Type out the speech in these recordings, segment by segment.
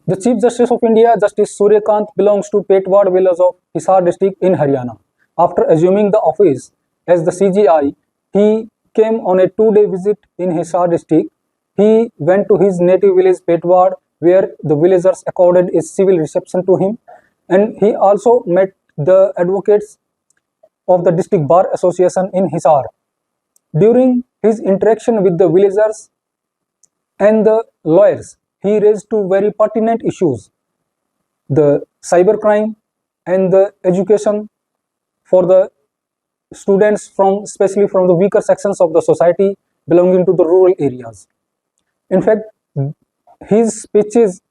The Chief Justice of India, Justice Suryakant, belongs to Petwad village of Hisar district in Haryana. After assuming the office as the CJI, he came on a 2-day visit in Hisar district. He went to his native village Petwad, where the villagers accorded a civil reception to him, and he also met the advocates of the District Bar Association in Hisar. During his interaction with the villagers and the lawyers, he raised two very pertinent issues: the cybercrime and the education for the students especially from the weaker sections of the society belonging to the rural areas. In fact, his speeches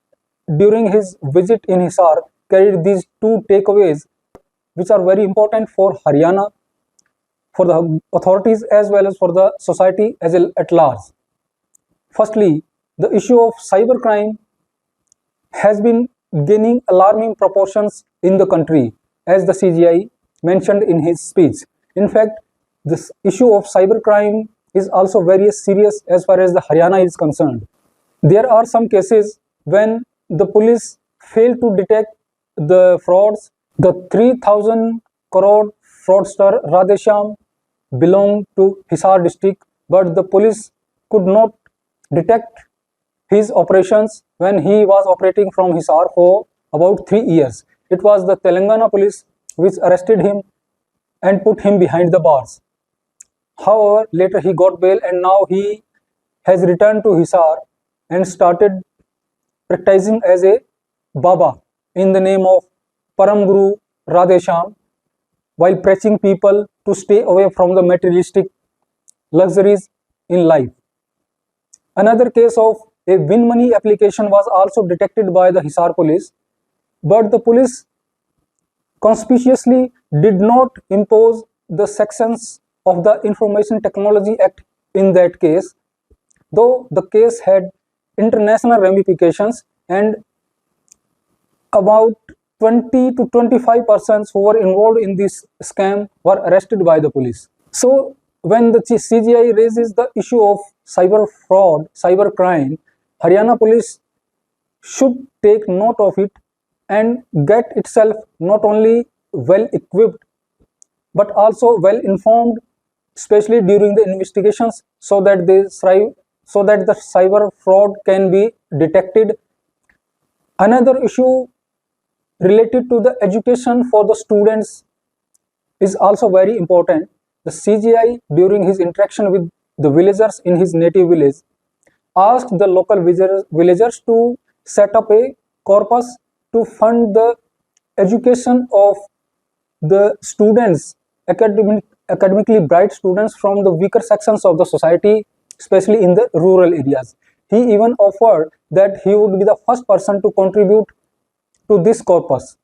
during his visit in Hisar carried these two takeaways, which are very important for Haryana, for the authorities as well as for the society at large. Firstly, the issue of cybercrime has been gaining alarming proportions in the country, as the CJI mentioned in his speech. In fact, this issue of cybercrime is also very serious as far as the Haryana is concerned. There are some cases when the police fail to detect the frauds. The 3,000 crore fraudster Radheshyam belonged to Hisar district, but the police could not detect his operations when he was operating from Hisar for about 3 years. It was the Telangana police which arrested him and put him behind the bars. However, later he got bail, and now he has returned to Hisar and started practicing as a Baba in the name of Param Guru Radheshyam, while preaching people to stay away from the materialistic luxuries in life. Another case of a win money application was also detected by the Hisar police, but the police conspicuously did not impose the sections of the Information Technology Act in that case, though the case had international ramifications and about 20 to 25 persons who were involved in this scam were arrested by the police. So when the CJI raises the issue of cyber fraud, cyber crime, Haryana police should take note of it and get itself not only well equipped but also well informed, especially during the investigations, so that the cyber fraud can be detected. Another issue related to the education for the students is also very important. The CJI, during his interaction with the villagers in his native village, asked the local villagers to set up a corpus to fund the education of the students, academically bright students from the weaker sections of the society, especially in the rural areas. He even offered that he would be the first person to contribute to this corpus,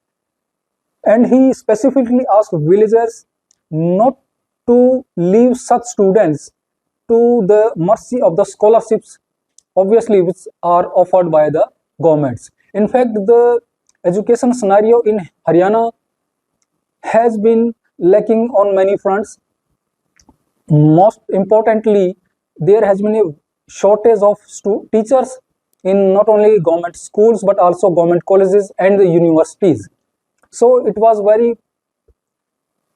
and he specifically asked villagers not to leave such students to the mercy of the scholarships, obviously, which are offered by the governments. In fact, the education scenario in Haryana has been lacking on many fronts. Most importantly, there has been a shortage of teachers in not only government schools but also government colleges and the universities. So it was very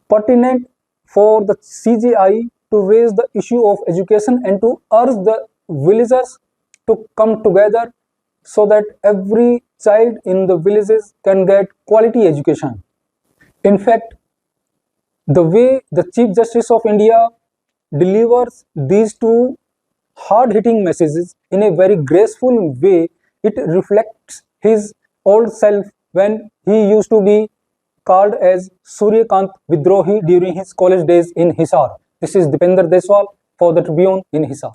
pertinent for the CJI to raise the issue of education and to urge the villagers to come together so that every child in the villages can get quality education. In fact, the way the Chief Justice of India delivers these two hard-hitting messages in a very graceful way, it reflects his old self when he used to be called as Suryakant Vidrohi during his college days in Hisar. This is Dipender Deswal for the Tribune in Hisar.